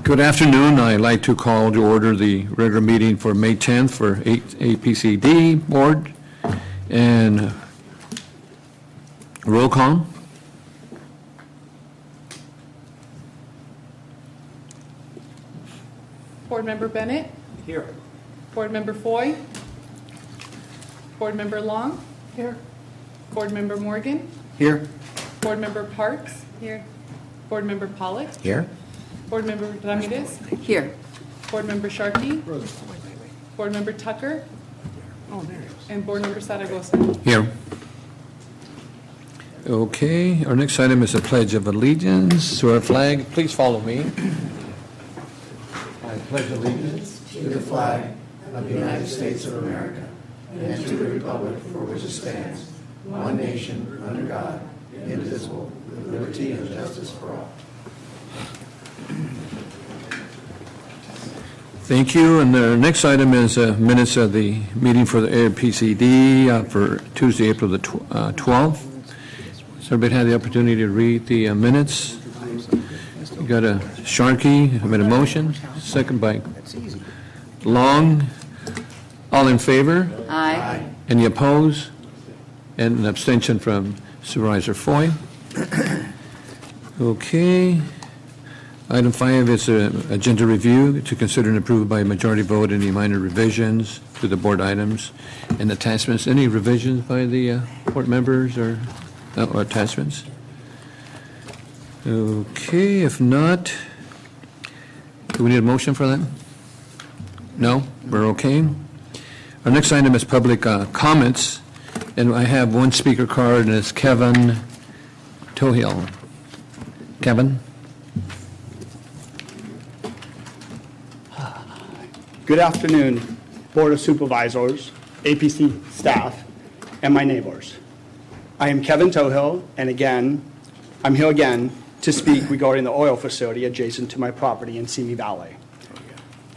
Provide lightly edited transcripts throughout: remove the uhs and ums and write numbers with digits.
Good afternoon. I'd like to call to order the regular meeting for May 10th for APCD Board. And roll call. Board Member Bennett? Here. Board Member Foy? Board Member Long? Here. Board Member Morgan? Here. Board Member Parks? Here. Board Member Pollock? Here. Board Member Ramirez? Here. Board Member Sharkey? Board Member Tucker? Oh, there it is. And Board Member Zaragoza. Here. Okay, our next item is a Pledge of Allegiance to our flag. Please follow me. I pledge allegiance to the flag of the United States of America and to the republic for which it stands, one nation, under God, indivisible, with liberty and justice for all. Thank you. And the next item is minutes of the meeting for the APCD for Tuesday, April the 12th. Has everybody had the opportunity to read the minutes? You got a Sharkey, made a motion, second by Long. All in favor? Aye. Any opposed? And an abstention from Supervisor Foy. Okay. Item 5 is an agenda review to consider and approve by majority vote any minor revisions to the board items and attachments. Any revisions by the board members or attachments? Okay, if not, do we need a motion for that? No? We're okay? Our next item is public comments, and I have one speaker card, and it's Kevin Tohill. Kevin? Good afternoon, Board of Supervisors, APC staff, and my neighbors. I am Kevin Tohill, and I'm here again to speak regarding the oil facility adjacent to my property in Simi Valley,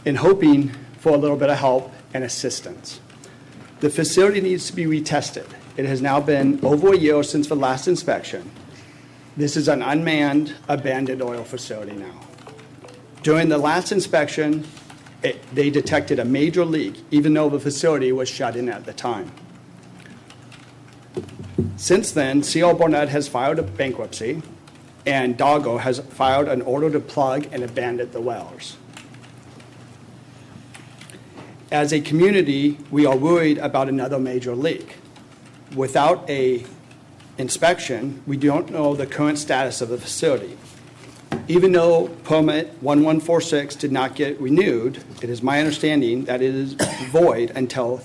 and hoping for a little bit of help and assistance. The facility needs to be retested. It has now been over a year since the last inspection. This is an unmanned, abandoned oil facility now. During the last inspection, they detected a major leak, even though the facility was shut in at the time. Since then, C.L. Barnett has filed a bankruptcy, and Doggo has filed an order to plug and abandon the wells. As a community, we are worried about another major leak. Without an inspection, we don't know the current status of the facility. Even though permit 1146 did not get renewed, it is my understanding that it is void until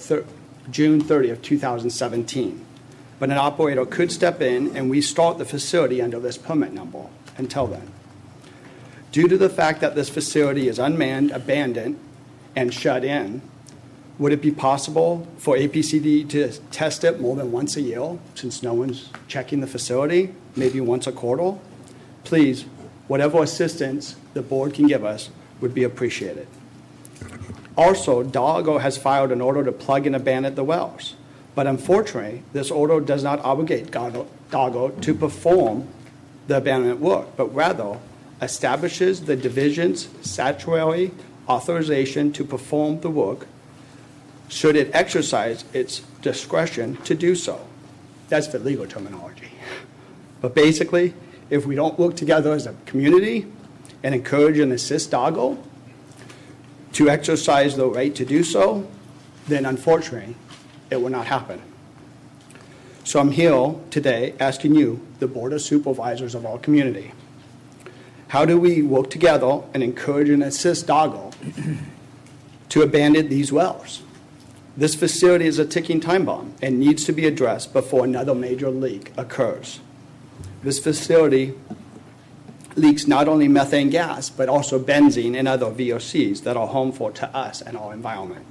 June 30th, 2017. But an operator could step in and restart the facility under this permit number until then. Due to the fact that this facility is unmanned, abandoned, and shut in, would it be possible for APCD to test it more than once a year, since no one's checking the facility, maybe once a quarter? Please, whatever assistance the board can give us would be appreciated. Also, Doggo has filed an order to plug and abandon the wells. But unfortunately, this order does not obligate Doggo to perform the abandonment work, but rather establishes the division's statutory authorization to perform the work should it exercise its discretion to do so. That's the legal terminology. But basically, if we don't work together as a community and encourage and assist Doggo to exercise the right to do so, then unfortunately, it will not happen. So I'm here today asking you, the Board of Supervisors of our community, how do we work together and encourage and assist Doggo to abandon these wells? This facility is a ticking time bomb and needs to be addressed before another major leak occurs. This facility leaks not only methane gas, but also benzene and other VOCs that are harmful to us and our environment.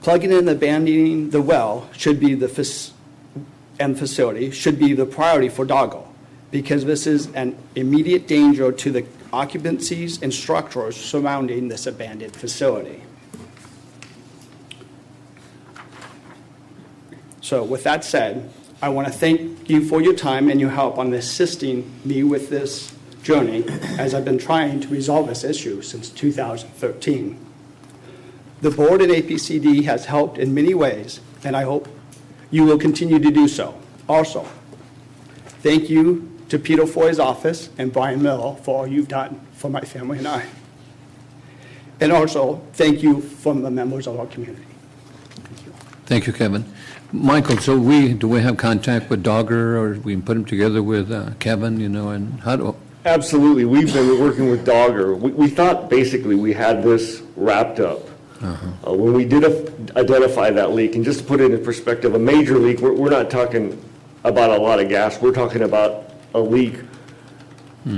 Plugging and abandoning the well should be facility should be the priority for Doggo, because this is an immediate danger to the occupancies and structures surrounding this abandoned facility. So with that said, I want to thank you for your time and your help on assisting me with this journey as I've been trying to resolve this issue since 2013. The board and APCD has helped in many ways, and I hope you will continue to do so. Also, thank you to Peter Foy's office and Brian Miller for all you've done for my family and I. And also, thank you from the members of our community. Thank you, Kevin. Michael, so do we have contact with Dogger, or we can put them together with Kevin, and how do? Absolutely. We've been working with Dogger. We thought basically we had this wrapped up. When we did identify that leak, and just to put it in perspective, a major leak, we're not talking about a lot of gas. We're talking about a leak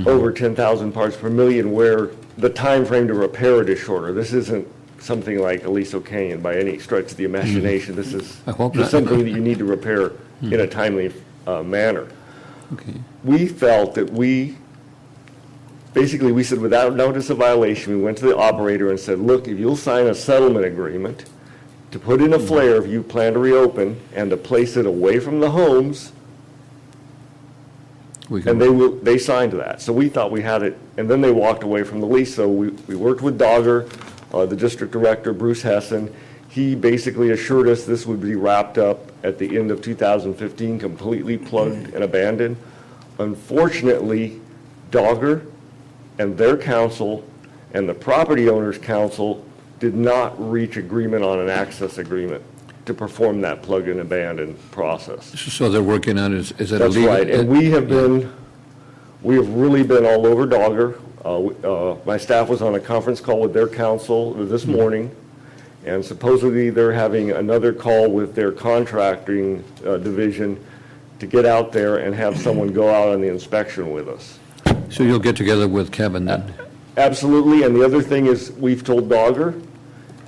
over 10,000 parts per million, where the time frame to repair it is shorter. This isn't something like Aliso Canyon by any stretch of the imagination. This is I hope just not. something that you need to repair in a timely manner. Okay. We felt that we said without notice of violation, we went to the operator and said, look, if you'll sign a settlement agreement to put in a flare if you plan to reopen and to place it away from the homes, and they signed that. So we thought we had it, and then they walked away from the lease. So we worked with Dogger, the district director, Bruce Hessen. He basically assured us this would be wrapped up at the end of 2015, completely plugged and abandoned. Unfortunately, Dogger and their council and the property owners' council did not reach agreement on an access agreement to perform that plug and abandon process. So they're working on it. Is it That's illegal? right, and we have really been all over Dogger. My staff was on a conference call with their council this morning, and supposedly they're having another call with their contracting division to get out there and have someone go out on the inspection with us. So you'll get together with Kevin then? Absolutely, and the other thing is, we've told Dogger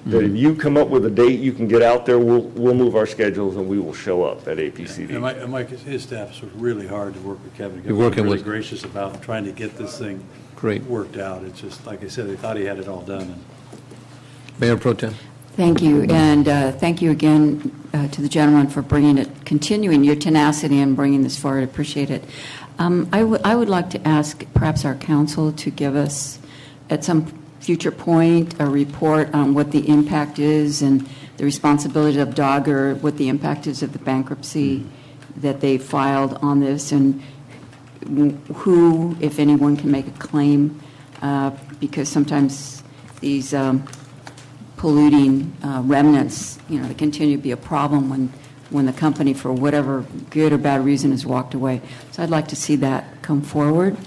that if you come up with a date you can get out there, we'll move our schedules and we will show up at APCD. And Mike, his staff is really hard to work with Kevin. You're working really with- gracious about trying to get this thing Great. worked out. It's just, like I said, they thought he had it all done. And Mayor Pro Tem? Thank you, and thank you again to the gentleman for continuing your tenacity and bringing this forward. I appreciate it. I would like to ask perhaps our council to give us, at some future point, a report on what the impact is and the responsibility of Dogger, what the impact is of the bankruptcy that they filed on this, and who, if anyone, can make a claim, because sometimes these polluting remnants, they continue to be a problem when the company, for whatever good or bad reason, has walked away. So I'd like to see that come forward,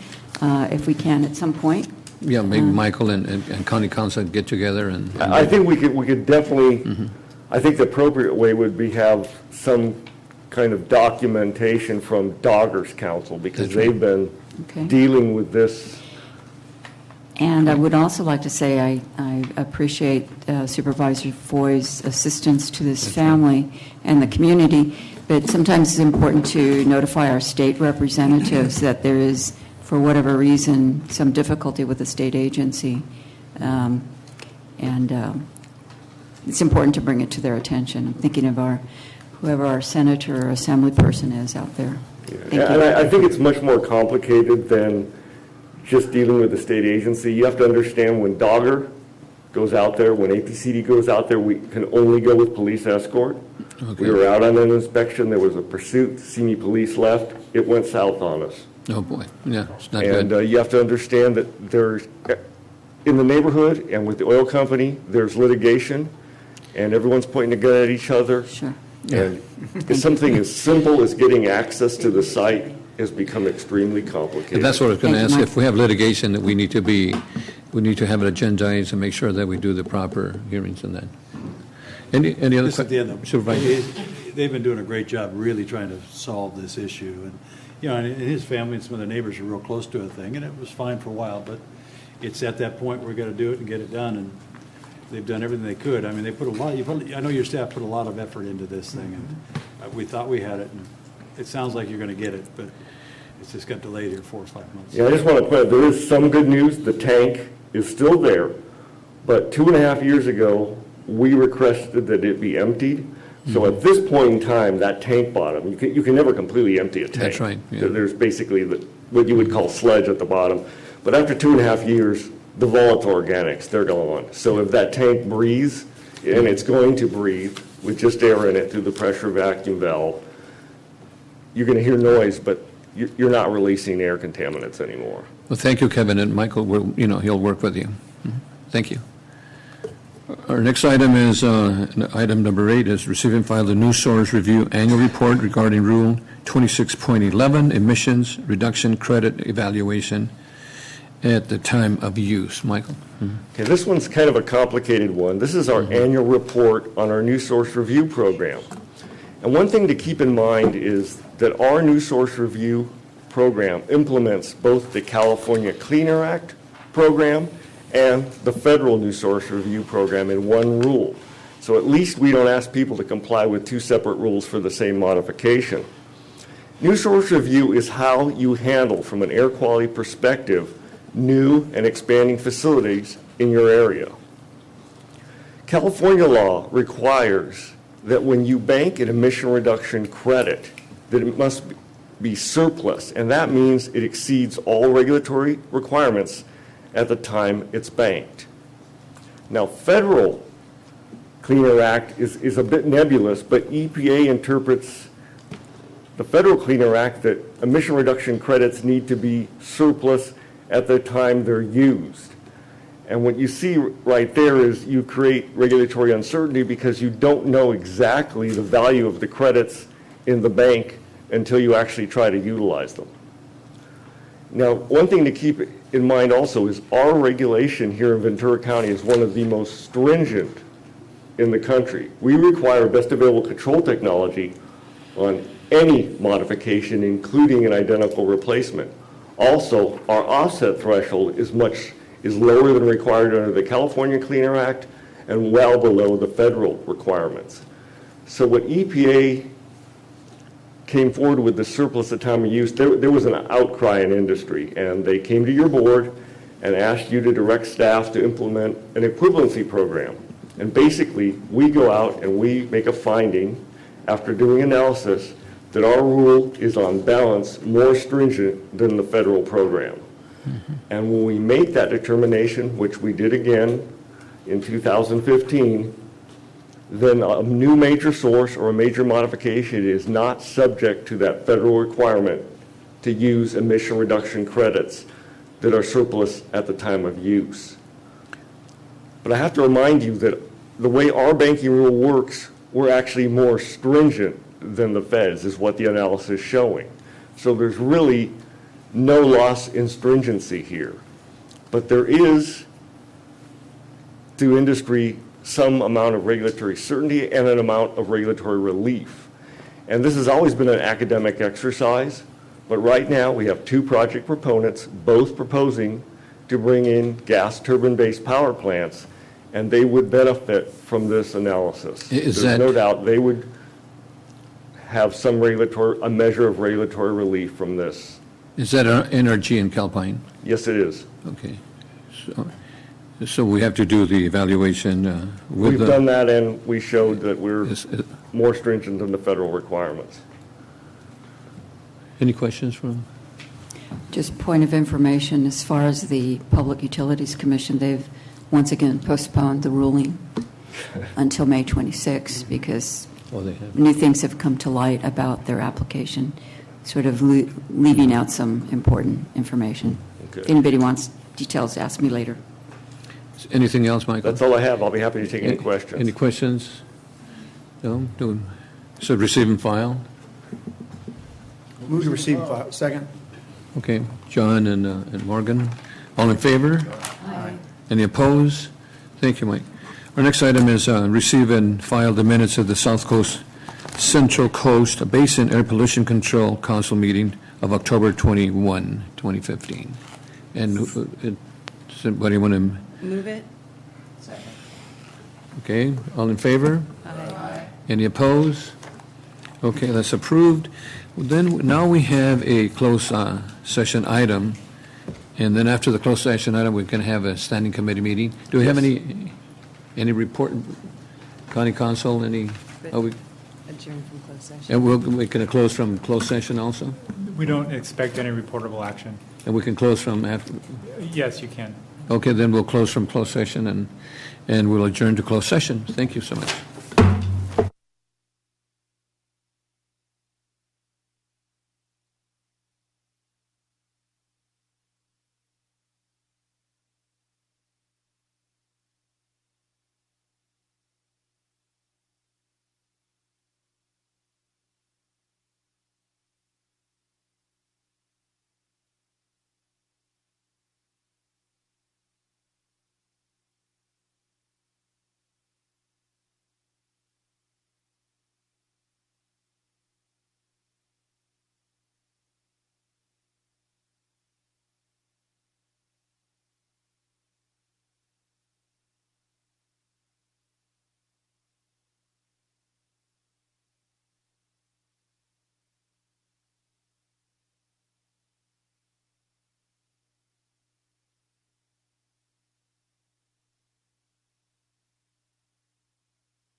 if we can, at some point. Yeah, maybe Michael and county council get together and. I think we could definitely, I think the appropriate way would be have some kind of documentation from Dogger's council, because That's right. they've been Okay. dealing with this. And I would also like to say I appreciate Supervisor Foy's assistance to this family and the community, but sometimes it's important to notify our state representatives that there is, for whatever reason, some difficulty with the state agency. It's important to bring it to their attention. I'm thinking of whoever our senator or assembly person is out there. Thank you. And I think it's much more complicated than just dealing with the state agency. You have to understand, when Dogger goes out there, when APCD goes out there, we can only go with police escort. Okay. We were out on an inspection, there was a pursuit, Simi police left, it went south on us. Oh, boy, yeah, it's not And good. you have to understand that there's, in the neighborhood and with the oil company, there's litigation, and everyone's pointing the gun at each other. Sure. And something as simple as getting access to the site has become extremely complicated. And that's what I was going to Thank you, ask. Mike. If we have litigation, that we need to have it agendized and make sure that we do the proper hearings on that. Any other this is the end of Supervisor? They've been doing a great job really trying to solve this issue. And and his family and some of the neighbors are real close to a thing, and it was fine for a while, but it's at that point we're going to do it and get it done, and they've done everything they could. I mean, they put a lot, I know your staff put a lot of effort into this thing, and we thought we had it, and it sounds like you're going to get it, but it's just got delayed here 4 or 5 months. Yeah, I just want to point out, there is some good news. The tank is still there, but 2.5 years ago, we requested that it be emptied. So at this point in time, that tank bottom, you can never completely empty a tank. That's right, yeah. There's basically what you would call sludge at the bottom. But after 2.5 years, the volatile organics, they're gone. So if that tank breathes, and it's going to breathe with just air in it through the pressure vacuum valve, you're going to hear noise, but you're not releasing air contaminants anymore. Well, thank you, Kevin, and Michael, he'll work with you. Thank you. Our next item is, item number 8 is receive and file the New Source Review Annual Report regarding Rule 26.11, Emissions Reduction Credit Evaluation at the time of use. Michael? Okay, this one's kind of a complicated one. This is our annual report on our New Source Review program. And one thing to keep in mind is that our New Source Review program implements both the California Clean Air Act program and the federal New Source Review program in one rule. So at least we don't ask people to comply with 2 separate rules for the same modification. New Source Review is how you handle, from an air quality perspective, new and expanding facilities in your area. California law requires that when you bank an emission reduction credit, that it must be surplus, and that means it exceeds all regulatory requirements at the time it's banked. Now, federal Clean Air Act is a bit nebulous, but EPA interprets the federal Clean Air Act that emission reduction credits need to be surplus at the time they're used. And what you see right there is you create regulatory uncertainty because you don't know exactly the value of the credits in the bank until you actually try to utilize them. Now, one thing to keep in mind also is our regulation here in Ventura County is one of the most stringent in the country. We require best available control technology on any modification, including an identical replacement. Also, our offset threshold is lower than required under the California Clean Air Act and well below the federal requirements. So what EPA came forward with the surplus at time of use, there was an outcry in industry, and they came to your board and asked you to direct staff to implement an equivalency program. And basically, we go out and we make a finding after doing analysis that our rule is on balance more stringent than the federal program. And when we make that determination, which we did again in 2015, then a new major source or a major modification is not subject to that federal requirement to use emission reduction credits that are surplus at the time of use. But I have to remind you that the way our banking rule works, we're actually more stringent than the feds, is what the analysis is showing. So there's really no loss in stringency here. But there is, to industry, some amount of regulatory certainty and an amount of regulatory relief. And this has always been an academic exercise, but right now we have 2 project proponents, both proposing to bring in gas turbine-based power plants, and they would benefit from this analysis. There's no doubt they would have a measure of regulatory relief from this. Is that NRG in Calpine? Yes, it is. Okay. So we have to do the evaluation with We've done that, and we showed that we're Is- more stringent than the federal requirements. Any questions from? Just point of information, as far as the Public Utilities Commission, they've once again postponed the ruling until May 26 because They have. new things have come to light about their application, sort of leaving out some important information. Okay. If anybody wants details, ask me later. Anything else, Michael? That's all I have. I'll be happy to take any questions. Any questions? No? So receive and file? Move to receive and file. Second. Okay, John and Morgan. All in favor? Aye. Any opposed? Thank you, Mike. Our next item is receive and file the minutes of the South Coast Central Coast Basin Air Pollution Control Council meeting of October 21, 2015. And does anybody want to? Move it. Okay, all in favor? Aye. Any opposed? Okay, that's approved. Then, now we have a closed session item, and then after the closed session item, we can have a standing committee meeting. Do we have any report, County Council, any? adjourn from closed session. And we can close from closed session also? We don't expect any reportable action. And we can close from after? Yes, you can. Okay, then we'll close from closed session and we'll adjourn to closed session. Thank you so much.